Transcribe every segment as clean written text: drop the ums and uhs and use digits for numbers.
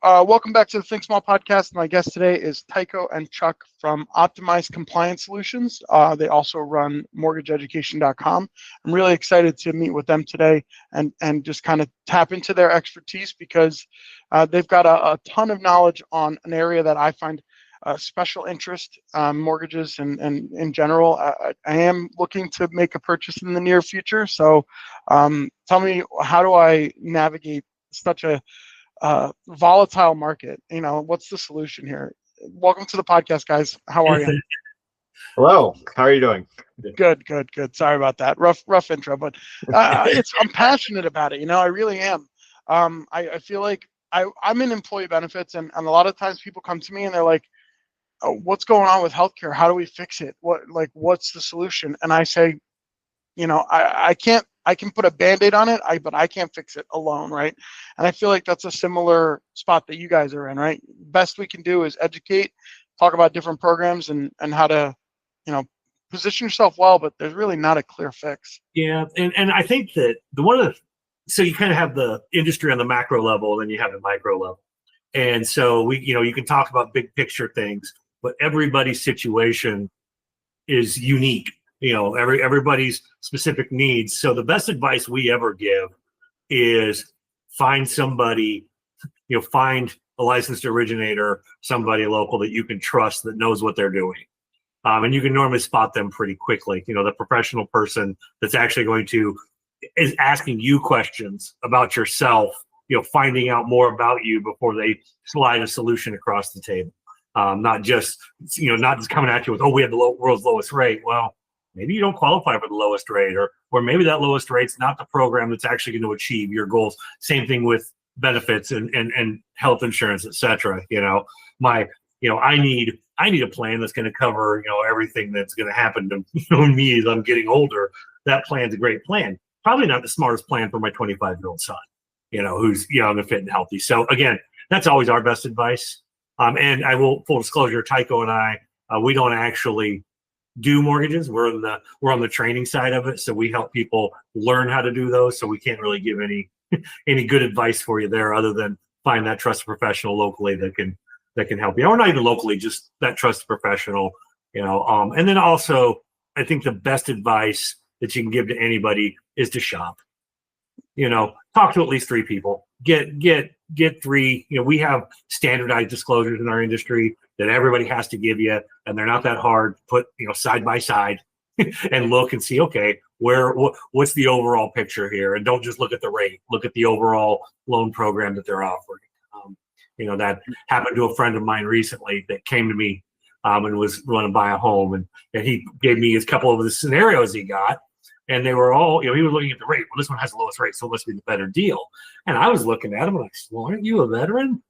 Welcome back to the Think Small podcast. My guest today is Tycho and Chuck from Optimized Compliance Solutions. They also run mortgageeducation.com. I'm really excited to meet with them today and just kind of tap into their expertise because they've got a ton of knowledge on an area that I find special interest, mortgages and in general. I am looking to make a purchase in the near future. So tell me, how do I navigate such a volatile market? What's the solution here? Welcome to the podcast, guys. How are you? Hello. How are you doing? Good. Sorry about that. Rough intro, but I'm passionate about it. I really am. I feel like I'm in employee benefits, and a lot of times people come to me and they're like, oh, what's going on with healthcare? How do we fix it? What's the solution? And I say, I can put a Band-Aid on it, but I can't fix it alone, right? And I feel like that's a similar spot that you guys are in, right? Best we can do is educate, talk about different programs and how to, position yourself well, but there's really not a clear fix. Yeah, and I think that so you kind of have the industry on the macro level, and then you have the micro level. And so you can talk about big picture things, but everybody's situation is unique. Everybody's specific needs. So the best advice we ever give is find somebody, find a licensed originator, somebody local that you can trust that knows what they're doing. And you can normally spot them pretty quickly. The professional person that's actually is asking you questions about yourself, finding out more about you before they slide a solution across the table. Not just coming at you with, we have the world's lowest rate. Well, maybe you don't qualify for the lowest rate, or maybe that lowest rate's not the program that's actually going to achieve your goals. Same thing with benefits and health insurance, et cetera. I need a plan that's going to cover, everything that's going to happen to me as I'm getting older. That plan's a great plan. Probably not the smartest plan for my 25-year-old son, who's young and fit and healthy. So again, that's always our best advice. And I will, full disclosure, Tycho and I, we don't actually do mortgages. We're on the training side of it. So we help people learn how to do those. So we can't really give any good advice for you there other than find that trusted professional locally that can help you. Or not even locally, just that trusted professional, and then also I think the best advice that you can give to anybody is to shop. Talk to at least 3 people. Get 3. We have standardized disclosures in our industry that everybody has to give you, and they're not that hard. Put side by side and look and see, okay, what's the overall picture here, and don't just look at the rate. Look at the overall loan program that they're offering. That happened to a friend of mine recently that came to me and was going to buy a home, and he gave me a couple of the scenarios he got. And they were all, he was looking at the rate. Well, this one has the lowest rate, so it must be the better deal. And I was looking at him like, well, aren't you a veteran?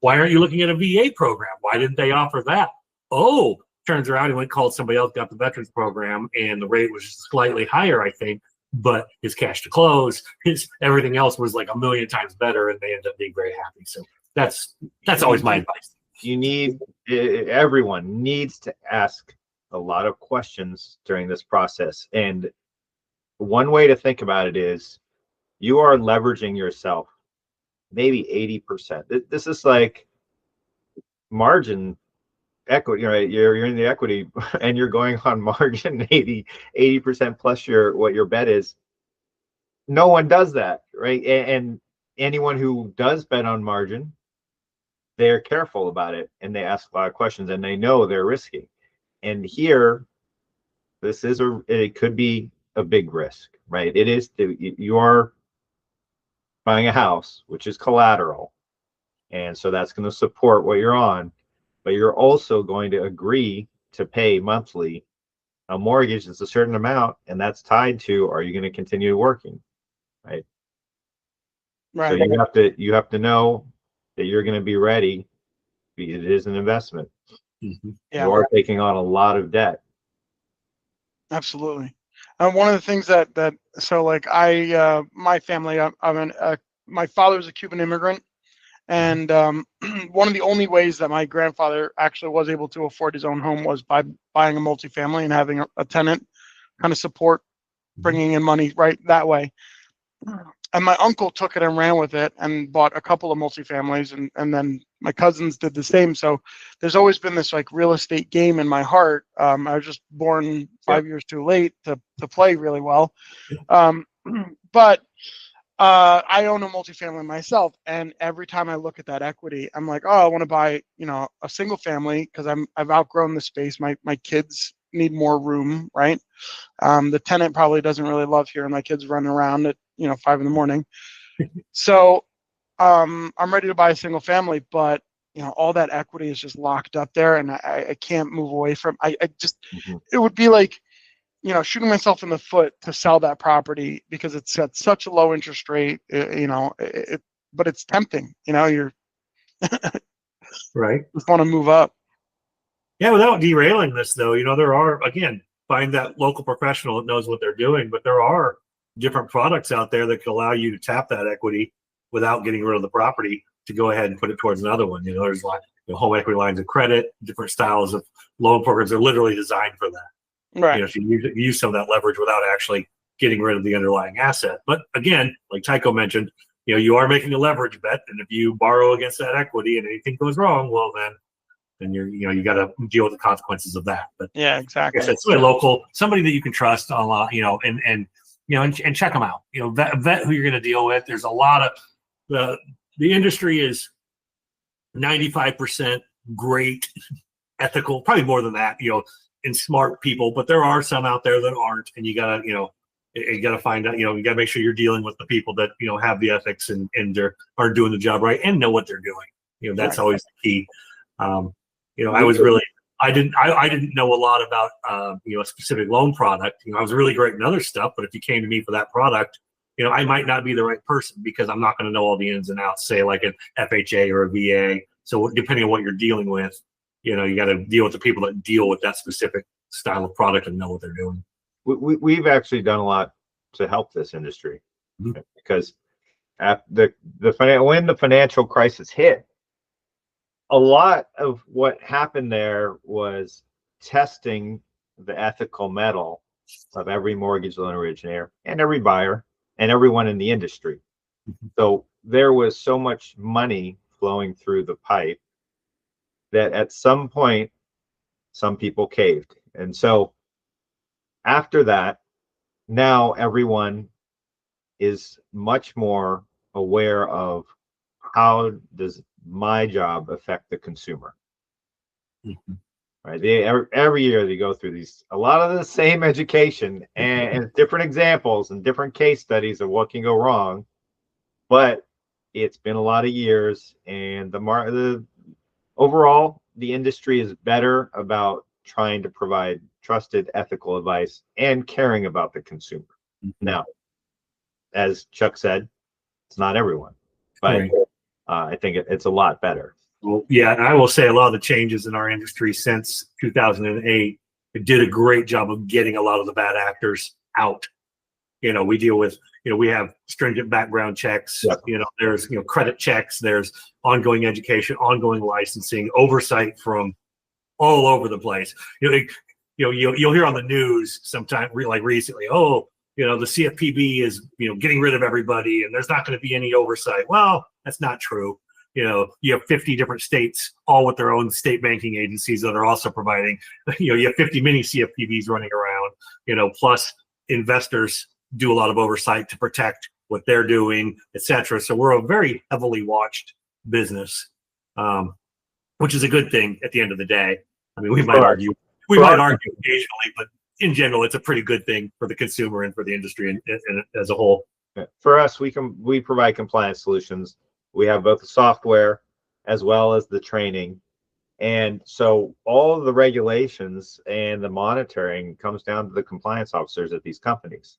Why aren't you looking at a VA program? Why didn't they offer that? Oh, turns around, he went and called somebody else, got the veterans program, and the rate was slightly higher, I think. But his cash to close, everything else was like a million times better, and they ended up being very happy. So that's always my advice. Everyone needs to ask a lot of questions during this process. And one way to think about it is you are leveraging yourself maybe 80%. This is like margin equity, right? You're in the equity and you're going on margin 80% plus what your bet is. No one does that, right? And anyone who does bet on margin, they're careful about it and they ask a lot of questions and they know they're risky. And here, it could be a big risk, right? It is, you are buying a house, which is collateral. And so that's going to support what you're on, but you're also going to agree to pay monthly a mortgage that's a certain amount, and that's tied to, are you going to continue working, right? Right. So you have to know that you're going to be ready. It is an investment. Mm-hmm. Yeah. You are taking on a lot of debt. Absolutely. One of the things my family, my father's a Cuban immigrant, and one of the only ways that my grandfather actually was able to afford his own home was by buying a multifamily and having a tenant kind of support, bringing in money right that way. And my uncle took it and ran with it and bought a couple of multifamilies, and then my cousins did the same. So there's always been this like real estate game in my heart. I was just born 5 years too late to play really well. But I own a multifamily myself, and every time I look at that equity, I'm like, oh, I want to buy, a single family because I've outgrown the space. My kids need more room, right? The tenant probably doesn't really love hearing my kids running around at 5 a.m. So I'm ready to buy a single family, but all that equity is just locked up there, and I can't move away from. I just It would be like shooting myself in the foot to sell that property because it's at such a low interest rate. But it's tempting. You're right. Just want to move up. Yeah, without derailing this though, there are, again, find that local professional that knows what they're doing, but there are different products out there that can allow you to tap that equity without getting rid of the property to go ahead and put it towards another one. There's like home equity lines of credit, different styles of loan programs are literally designed for that. Right. If you use some of that leverage without actually getting rid of the underlying asset. But again, like Tycho mentioned, you are making a leverage bet, and if you borrow against that equity and anything goes wrong, well then you got to deal with the consequences of that. But yeah, exactly. It's really local, somebody that you can trust online, and check them out. Vet who you're going to deal with. There's a lot of the industry is 95% great, ethical, probably more than that, and smart people, but there are some out there that aren't, and you gotta find out, you gotta make sure you're dealing with the people that have the ethics and are doing the job right and know what they're doing. That's right. always the key. I didn't know a lot about a specific loan product. I was really great in other stuff, but if you came to me for that product, I might not be the right person because I'm not going to know all the ins and outs, say like an FHA or a VA. So depending on what you're dealing with, you got to deal with the people that deal with that specific style of product and know what they're doing. We've actually done a lot to help this industry because when the financial crisis hit, a lot of what happened there was testing the ethical mettle of every mortgage loan originator and every buyer and everyone in the industry. So there was so much money flowing through the pipe that at some point, some people caved. And so after that, now everyone is much more aware of how does my job affect the consumer. Right? Every year they go through a lot of the same education and different examples and different case studies of what can go wrong. But it's been a lot of years, and overall, the industry is better about trying to provide trusted, ethical advice and caring about the consumer. Now, as Chuck said, it's not everyone, but I think it's a lot better. Well, yeah, and I will say a lot of the changes in our industry since 2008, it did a great job of getting a lot of the bad actors out. We deal with, we have stringent background checks, there's, credit checks, there's ongoing education, ongoing licensing, oversight from all over the place. You'll hear on the news sometime, like recently, the CFPB is, getting rid of everybody and there's not going to be any oversight. Well, that's not true. You have 50 different states, all with their own state banking agencies that are also providing, you have 50 mini CFPBs running around, plus investors do a lot of oversight to protect what they're doing, et cetera. So we're a very heavily watched business, which is a good thing at the end of the day. I mean, we might argue occasionally, but in general, it's a pretty good thing for the consumer and for the industry and as a whole. For us, we provide compliance solutions. We have both the software as well as the training. And so all of the regulations and the monitoring comes down to the compliance officers at these companies.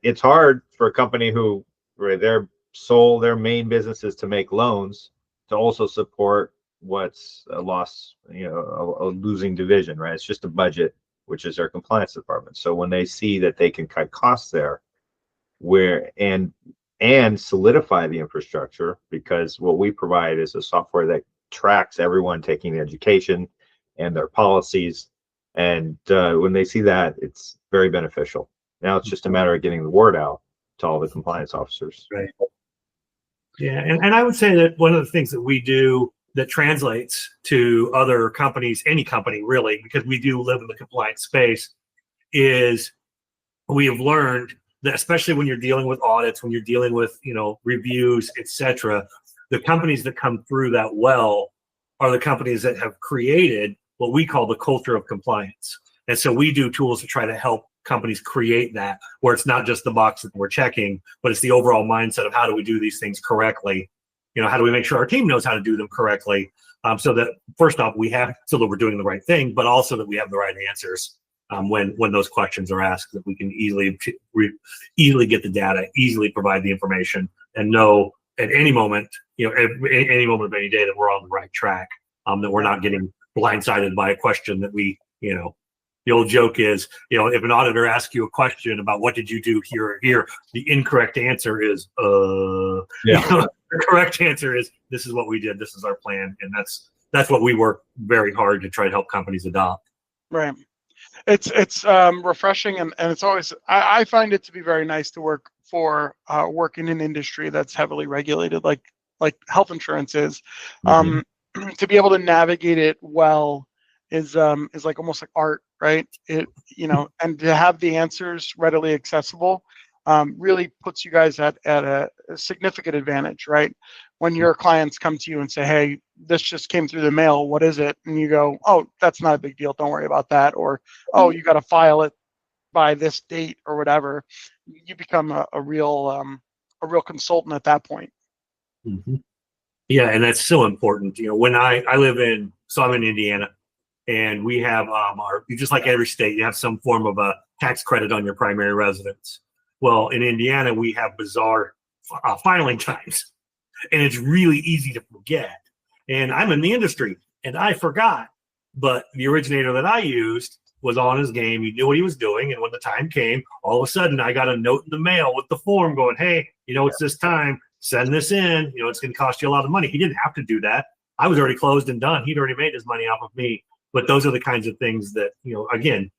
It's hard for a company who their main business is to make loans to also support what's a loss, a losing division, right? It's just a budget, which is their compliance department. So when they see that they can cut costs there, and solidify the infrastructure, because what we provide is a software that tracks everyone taking the education and their policies. And when they see that, it's very beneficial. Now it's just a matter of getting the word out to all the compliance officers. Right. Yeah, and I would say that one of the things that we do that translates to other companies, any company really, because we do live in the compliance space, is we have learned that especially when you're dealing with audits, when you're dealing with, reviews, etc., the companies that come through that well are the companies that have created what we call the culture of compliance. And so we do tools to try to help companies create that, where it's not just the box that we're checking, but it's the overall mindset of how do we do these things correctly? How do we make sure our team knows how to do them correctly? So that first off, so that we're doing the right thing, but also that we have the right answers when those questions are asked, that we can easily get the data, easily provide the information, and know at any moment, any moment of any day that we're on the right track, that we're not getting blindsided by a question that the old joke is, if an auditor asks you a question about what did you do here or here, the incorrect answer is, Yeah. The correct answer is, this is what we did, this is our plan, and that's what we work very hard to try to help companies adopt. Right. It's refreshing, and it's always, I find it to be very nice to work in an industry that's heavily regulated, like health insurance is. To be able to navigate it well is like almost like art, right? And to have the answers readily accessible really puts you guys at a significant advantage, right? When your clients come to you and say, hey, this just came through the mail, what is it? And you go, oh, that's not a big deal, don't worry about that. Or, oh, you got to file it by this date or whatever. You become a real consultant at that point. Mm-hmm. Yeah, and that's so important. When I'm in Indiana, and we have just like every state, you have some form of a tax credit on your primary residence. Well, in Indiana, we have bizarre filing times, and it's really easy to forget. And I'm in the industry, and I forgot. But the originator that I used was on his game. He knew what he was doing. And when the time came, all of a sudden, I got a note in the mail with the form going, hey, it's this time. Send this in. It's going to cost you a lot of money. He didn't have to do that. I was already closed and done. He'd already made his money off of me. But those are the kinds of things that, again,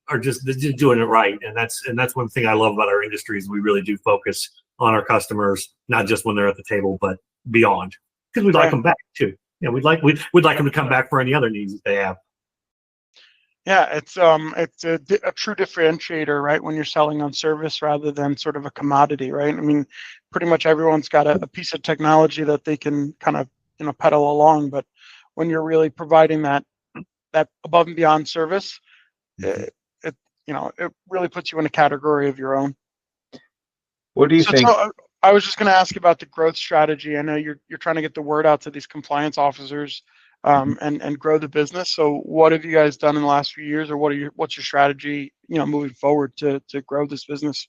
are just doing it right. And that's one thing I love about our industry is we really do focus on our customers, not just when they're at the table, but beyond, because we'd like them back too. We'd like them to come back for any other needs that they have. Yeah, it's a true differentiator, right? When you're selling on service rather than sort of a commodity, right? I mean, pretty much everyone's got a piece of technology that they can kind of pedal along, but when you're really providing that above and beyond service, it really puts you in a category of your own. What do you think? So I was just going to ask about the growth strategy. I know you're trying to get the word out to these compliance officers and grow the business. So what have you guys done in the last few years, or what's your strategy, moving forward to grow this business?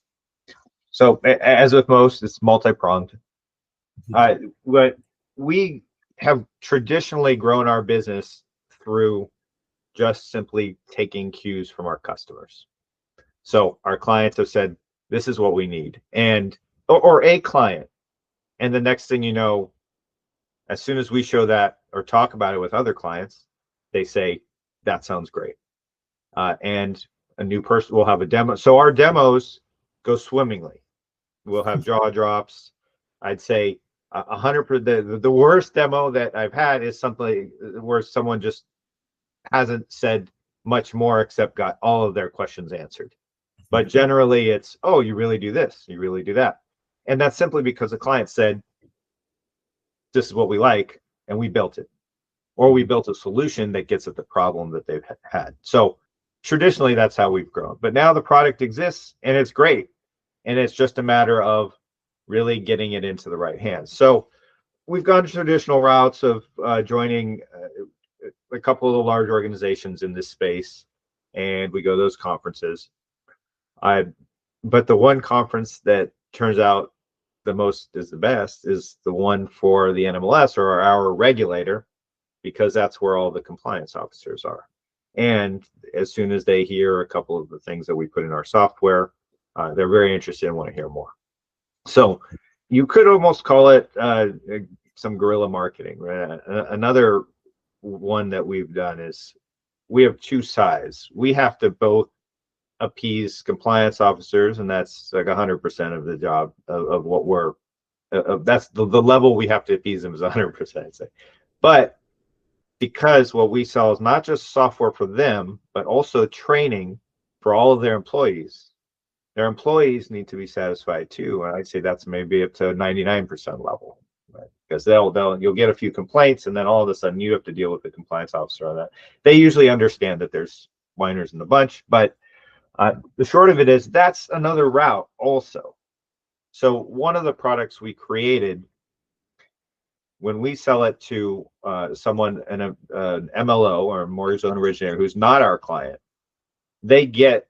So as with most, it's multi-pronged. What we have traditionally grown our business through just simply taking cues from our customers. So our clients have said, this is what we need, or a client. And the next thing you know, as soon as we show that or talk about it with other clients, they say, that sounds great. And a new person will have a demo. So our demos go swimmingly. We'll have jaw drops. I'd say 100%. The worst demo that I've had is something where someone just hasn't said much more except got all of their questions answered. But generally it's, oh, you really do this, you really do that. And that's simply because the client said, this is what we like, and we built it. Or we built a solution that gets at the problem that they've had. So traditionally, that's how we've grown. But now the product exists, and it's great. And it's just a matter of really getting it into the right hands. So we've gone to traditional routes of joining a couple of the large organizations in this space, and we go to those conferences. But the one conference that turns out the most is the best is the one for the NMLS, or our regulator, because that's where all the compliance officers are. And as soon as they hear a couple of the things that we put in our software, they're very interested and want to hear more. So you could almost call it some guerrilla marketing. Right? Another one that we've done is we have two sides. We have to both appease compliance officers, and that's like 100% of the job of what we're. That's the level we have to appease them is 100%. I'd say, but because what we sell is not just software for them, but also training for all of their employees. Their employees need to be satisfied too, and I'd say that's maybe up to 99% level, right? Because you'll get a few complaints, and then all of a sudden you have to deal with the compliance officer on that. They usually understand that there's whiners in the bunch, but the short of it is that's another route also. So one of the products we created, when we sell it to someone in an MLO or mortgage loan originator who's not our client, they get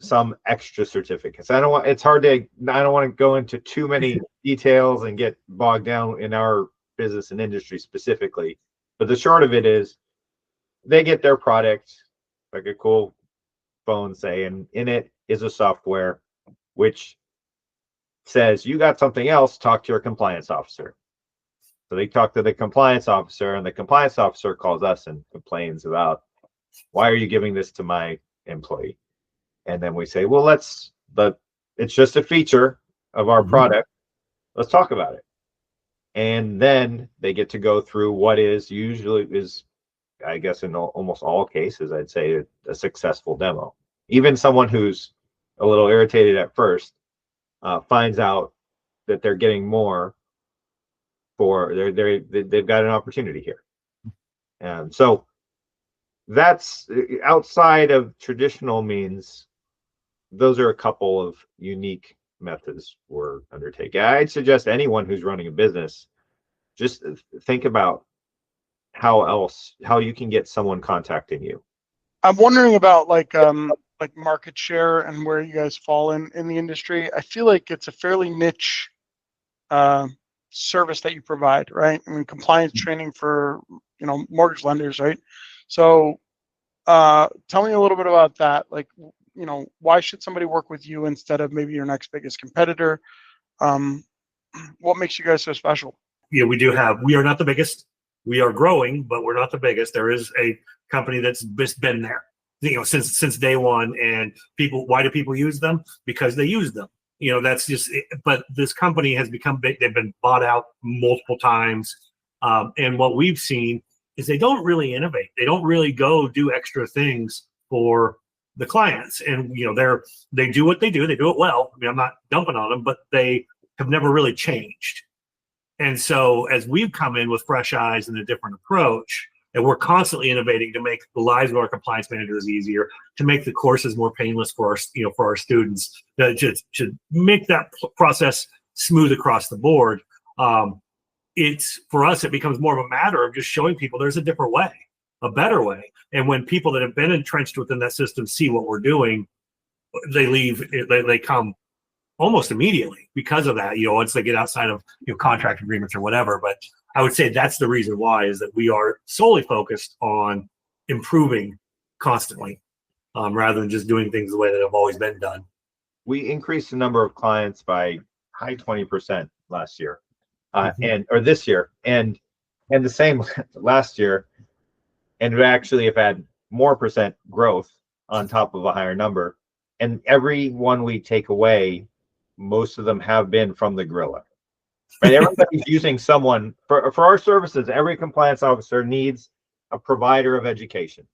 some extra certificates. I don't want to go into too many details and get bogged down in our business and industry specifically. But the short of it is they get their product, like a cool phone, say, and in it is a software which says, you got something else, talk to your compliance officer. So they talk to the compliance officer, and the compliance officer calls us and complains about, why are you giving this to my employee? And then we say, well, it's just a feature of our product. Let's talk about it. And then they get to go through what usually is, I guess in almost all cases, I'd say a successful demo. Even someone who's a little irritated at first finds out that they're getting more for they've got an opportunity here. And so that's outside of traditional means. Those are a couple of unique methods we're undertaking. I'd suggest anyone who's running a business, just think about how you can get someone contacting you. I'm wondering about like market share and where you guys fall in the industry. I feel like it's a fairly niche service that you provide, right? I mean, compliance training for mortgage lenders, right? So tell me a little bit about that. Like, why should somebody work with you instead of maybe your next biggest competitor? What makes you guys so special? Yeah, we are not the biggest. We are growing, but we're not the biggest. There is a company that's been there, since day one. And why do people use them? Because they use them. That's just it. But this company has become big. They've been bought out multiple times. And what we've seen is they don't really innovate. They don't really go do extra things for the clients. And, they do what they do. They do it well. I mean, I'm not dumping on them, but they have never really changed. And so as we've come in with fresh eyes and a different approach, and we're constantly innovating to make the lives of our compliance managers easier, to make the courses more painless for our students, to make that process smooth across the board. For us, it becomes more of a matter of just showing people there's a different way, a better way. And when people that have been entrenched within that system see what we're doing, they leave. They come almost immediately because of that. Once they get outside of contract agreements or whatever. But I would say that's the reason why, is that we are solely focused on improving constantly, rather than just doing things the way that have always been done. We increased the number of clients by high 20% last year, or this year, and the same last year, and we actually have had more percent growth on top of a higher number. And every one we take away, most of them have been from the gorilla. Right? Everybody's using someone for our services. Every compliance officer needs a provider of education.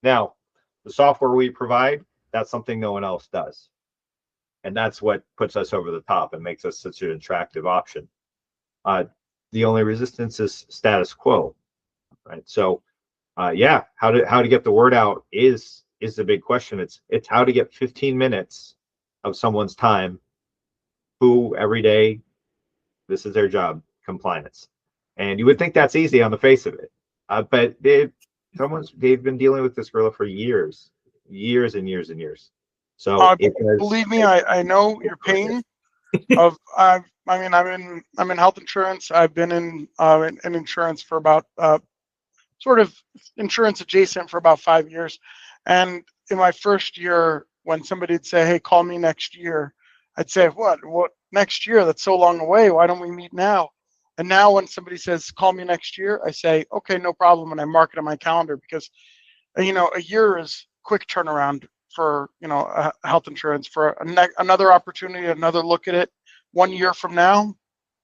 Now, the software we provide, that's something no one else does. And that's what puts us over the top and makes us such an attractive option. The only resistance is status quo, right? So, how to get the word out is the big question. It's how to get 15 minutes of someone's time who every day, this is their job, compliance. And you would think that's easy on the face of it. But they've been dealing with this gorilla for years and years and years. So believe me, I know your pain. I'm in health insurance. I've been in insurance for about sort of insurance adjacent for about 5 years. And in my first year, when somebody'd say, "Hey, call me next year," I'd say, "What next year? That's so long away. Why don't we meet now?" And now when somebody says, "Call me next year," I say, "Okay, no problem," and I mark it on my calendar, because a year is quick turnaround for health insurance for another opportunity, another look at it 1 year from now,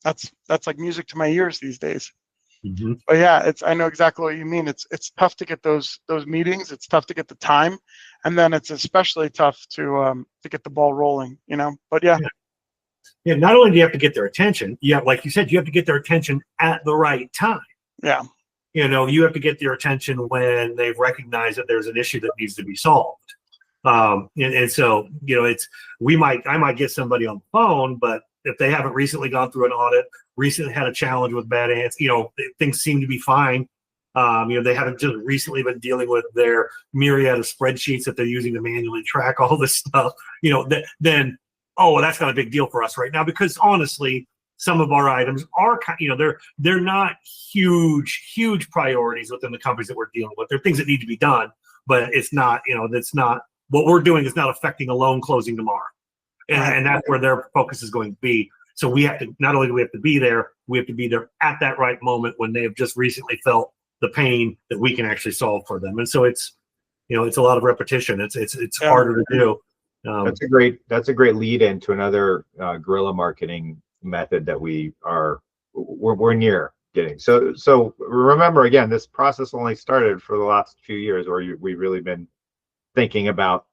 that's like music to my ears these days. Mm-hmm. But yeah, I know exactly what you mean. It's tough to get those meetings. It's tough to get the time, and then it's especially tough to get the ball rolling. But yeah. Yeah. Not only do you have to get their attention, like you said, you have to get their attention at the right time. Yeah. You have to get their attention when they've recognized that there's an issue that needs to be solved. And so I might get somebody on the phone, but if they haven't recently gone through an audit, recently had a challenge with bad ants, things seem to be fine. They haven't just recently been dealing with their myriad of spreadsheets that they're using to manually track all this stuff, then, that's not a big deal for us right now, because honestly, some of our items are, they're not huge priorities within the companies that we're dealing with. They're things that need to be done, but it's not, that's not what we're doing is not affecting a loan closing tomorrow. And that's where their focus is going to be. So we have to, not only do we have to be there, we have to be there at that right moment when they have just recently felt the pain that we can actually solve for them. And so it's a lot of repetition. It's harder to do. That's a great lead into another guerrilla marketing method that we're near getting. So remember, again, this process only started for the last few years, where we've really been thinking about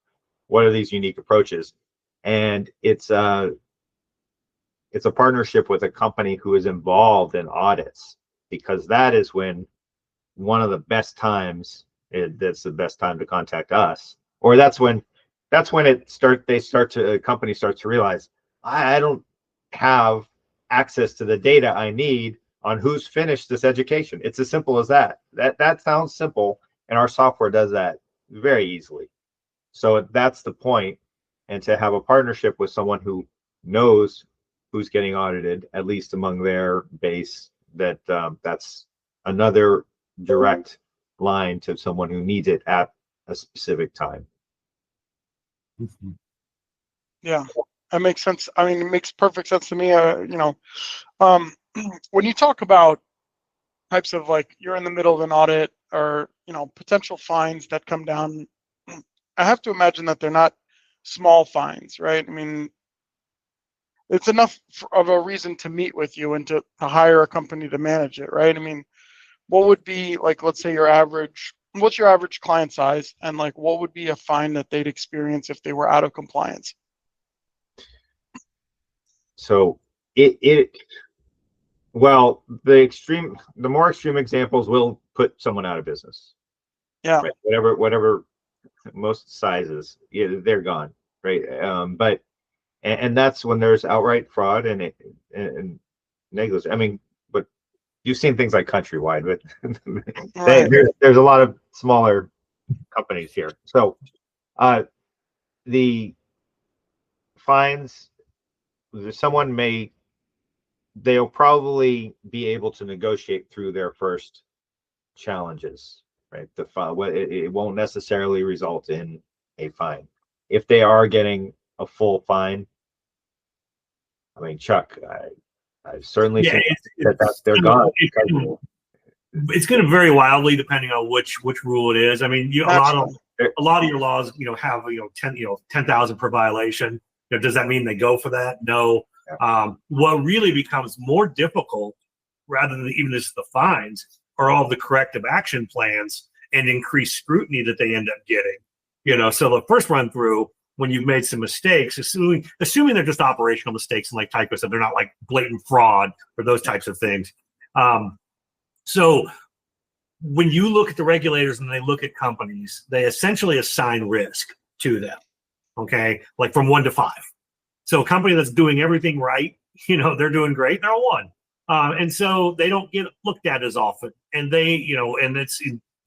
what are these unique approaches. And it's a partnership with a company who is involved in audits, because that is when one of the best times, that's the best time to contact us, or that's when a company starts to realize, I don't have access to the data I need on who's finished this education. It's as simple as that. That sounds simple, and our software does that very easily. So that's the point. And to have a partnership with someone who knows who's getting audited, at least among their base, that's another direct line to someone who needs it at a specific time. Mm-hmm. Yeah, that makes sense. I mean, it makes perfect sense to me. When you talk about types of, like, you're in the middle of an audit, or potential fines that come down, I have to imagine that they're not small fines, right? I mean, it's enough of a reason to meet with you and to hire a company to manage it, right? I mean, what would be, like, let's say what's your average client size, and like what would be a fine that they'd experience if they were out of compliance? So the more extreme examples will put someone out of business. Yeah. Right? Whatever most sizes, they're gone, right? But that's when there's outright fraud and negligence. I mean, but you've seen things like Countrywide, but Right. there's a lot of smaller companies here. So the fines, they'll probably be able to negotiate through their first challenges, right? It won't necessarily result in a fine. If they are getting a full fine, I mean, Chuck, I've certainly seen that they're gone. It's going to vary wildly depending on which rule it is. I mean, a lot of your laws, have 10,000 per violation. Does that mean they go for that? No. Yeah. What really becomes more difficult, rather than even just the fines, are all the corrective action plans and increased scrutiny that they end up getting. So the first run through, when you've made some mistakes, assuming they're just operational mistakes, and like Tycho said, they're not like blatant fraud or those types of things. So when you look at the regulators and they look at companies, they essentially assign risk to them, okay? Like from 1 to 5. So a company that's doing everything right, they're doing great, they're a 1. And so they don't get looked at as often, and they're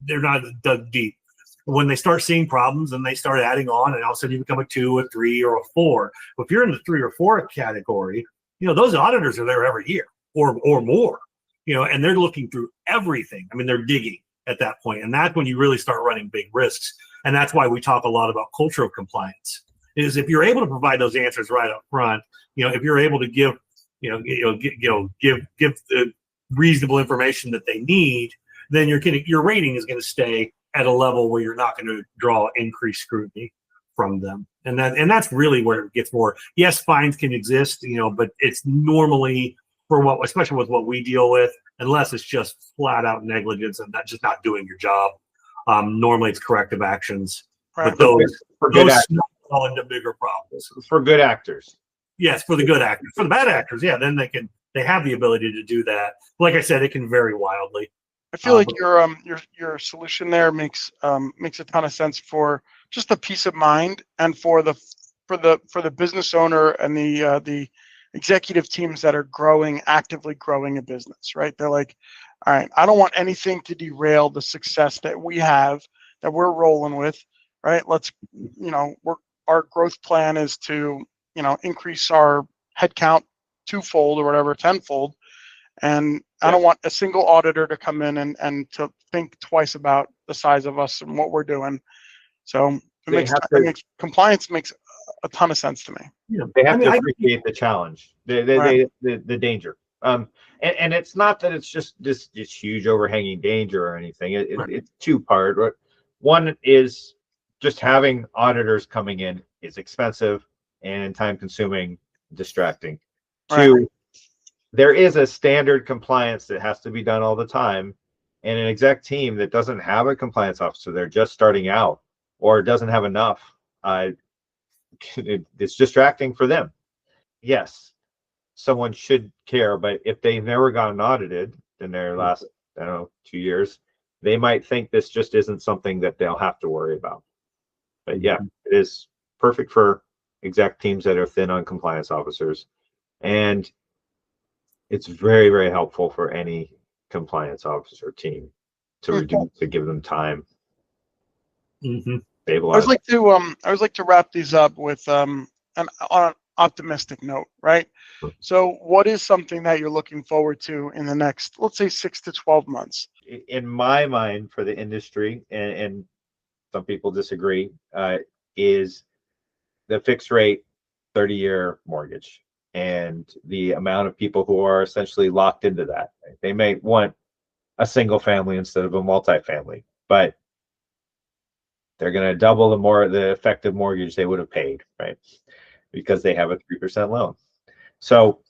not dug deep. When they start seeing problems and they start adding on, and all of a sudden you become a 2, a 3, or a 4. If you're in the 3 or 4 category, those auditors are there every year or more, and they're looking through everything. I mean, they're digging at that point, and that's when you really start running big risks. And that's why we talk a lot about culture of compliance. Is if you're able to provide those answers right up front, if you're able to give the reasonable information that they need, then your rating is going to stay at a level where you're not going to draw increased scrutiny. from them. And that's really where it gets more. Yes, fines can exist, but it's normally especially with what we deal with, unless it's just flat out negligence and just not doing your job. Normally it's corrective actions, Right. but those actors. fall into bigger problems. For good actors. Yes, for the good actors. For the bad actors, yeah, then they have the ability to do that. Like I said, it can vary wildly. I feel like your solution there makes a ton of sense for just the peace of mind and for the business owner and the executive teams that are actively growing a business, right? They're like, all right, I don't want anything to derail the success that we have, that we're rolling with, right? Our growth plan is to, increase our headcount twofold or whatever, tenfold. And I don't want a single auditor to come in and to think twice about the size of us and what we're doing. So compliance makes a ton of sense to me. Yeah. They have to appreciate the challenge, the danger. And it's not that it's just this huge overhanging danger or anything. It's two-part. Right? One is just having auditors coming in is expensive and time-consuming, distracting. Right. Two, there is a standard compliance that has to be done all the time, and an exec team that doesn't have a compliance officer, they're just starting out or doesn't have enough. It's distracting for them. Yes, someone should care, but if they've never gotten audited in their last, 2 years, they might think this just isn't something that they'll have to worry about. But yeah, it is perfect for exec teams that are thin on compliance officers. And it's very, very helpful for any compliance officer team to give them time. Mm-hmm. I would like to wrap these up with on an optimistic note, right? So what is something that you're looking forward to in the next, let's say, 6 to 12 months? In my mind, for the industry, and some people disagree, is the fixed rate 30-year mortgage and the amount of people who are essentially locked into that. They may want a single family instead of a multifamily, but they're going to double the effective mortgage they would have paid, right? Because they have a 3% loan. So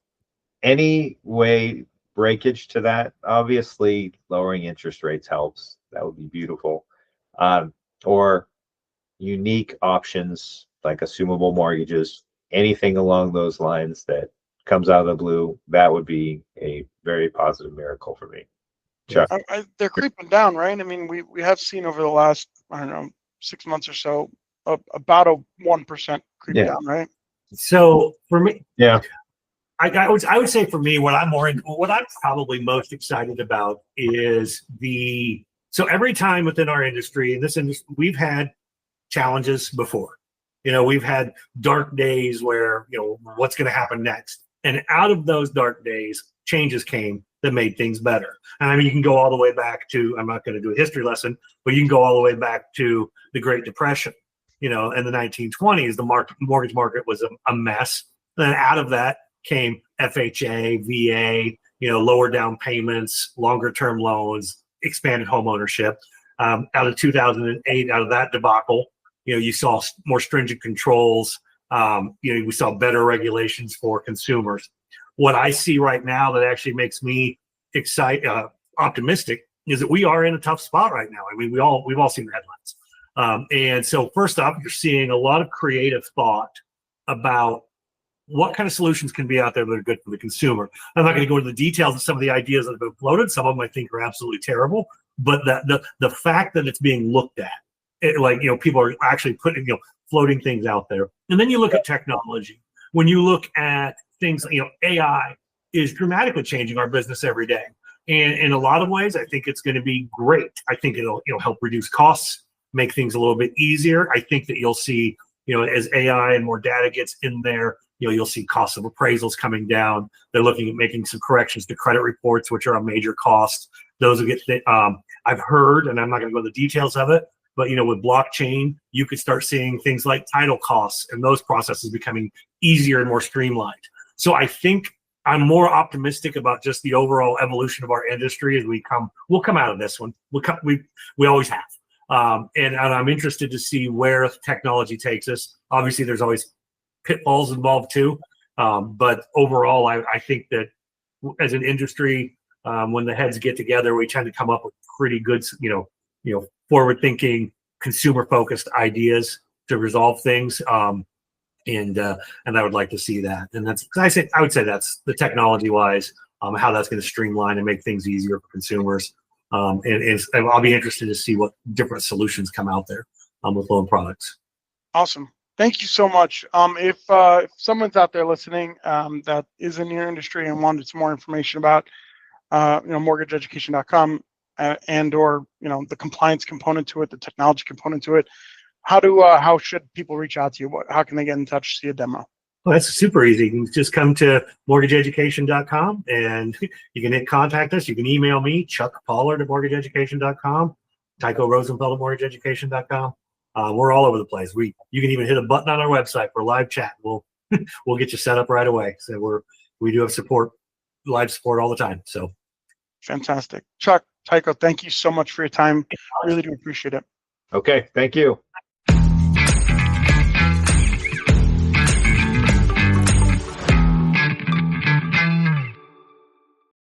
any way breakage to that, obviously lowering interest rates helps. That would be beautiful. Or unique options like assumable mortgages, anything along those lines that comes out of the blue, that would be a very positive miracle for me. Chuck. They're creeping down, right? I mean, we have seen over the last, 6 months or so, about a 1% creep down, right? So for me, I would say for me, what I'm probably most excited about is so every time within our industry, in this industry, we've had challenges before. We've had dark days where, what's going to happen next? And out of those dark days, changes came that made things better. And I mean, you can go all the way back to, I'm not going to do a history lesson, but you can go all the way back to the Great Depression. In the 1920s, the mortgage market was a mess. Then out of that came FHA, VA, lower down payments, longer term loans, expanded home ownership. Out of 2008, out of that debacle, you saw more stringent controls. We saw better regulations for consumers. What I see right now that actually makes me optimistic is that we are in a tough spot right now. I mean, we've all seen the headlines. And so first off, you're seeing a lot of creative thought about what kind of solutions can be out there that are good for the consumer. I'm not going to go into the details of some of the ideas that have been floated. Some of them I think are absolutely terrible, but the fact that it's being looked at, people are actually floating things out there. And then you look at technology. When you look at things, AI is dramatically changing our business every day. And in a lot of ways, I think it's going to be great. I think it'll help reduce costs, make things a little bit easier. I think that you'll see, as AI and more data gets in there, you'll see costs of appraisals coming down. They're looking at making some corrections to credit reports, which are a major cost. Those will get, I've heard, and I'm not going to go into the details of it, but with blockchain, you could start seeing things like title costs and those processes becoming easier and more streamlined. So I think I'm more optimistic about just the overall evolution of our industry as we'll come out of this one. We always have. And I'm interested to see where technology takes us. Obviously, there's always pitfalls involved too. But overall, I think that as an industry, when the heads get together, we tend to come up with pretty good, forward-thinking, consumer-focused ideas to resolve things. And I would like to see that. And I would say that's the technology-wise, how that's going to streamline and make things easier for consumers. And I'll be interested to see what different solutions come out there with loan products. Awesome. Thank you so much. If someone's out there listening that is in your industry and wanted some more information about, mortgageeducation.com and or the compliance component to it, the technology component to it, how should people reach out to you? How can they get in touch to see a demo? Well, that's super easy. You can just come to mortgageeducation.com and you can contact us. You can email me, Chuck Pollard at mortgageeducation.com, Tycho Rosenfeld at mortgageeducation.com. We're all over the place. You can even hit a button on our website for live chat. We'll get you set up right away. So we do have live support all the time. So fantastic. Chuck, Tycho, thank you so much for your time. Really do appreciate it. Okay, thank you.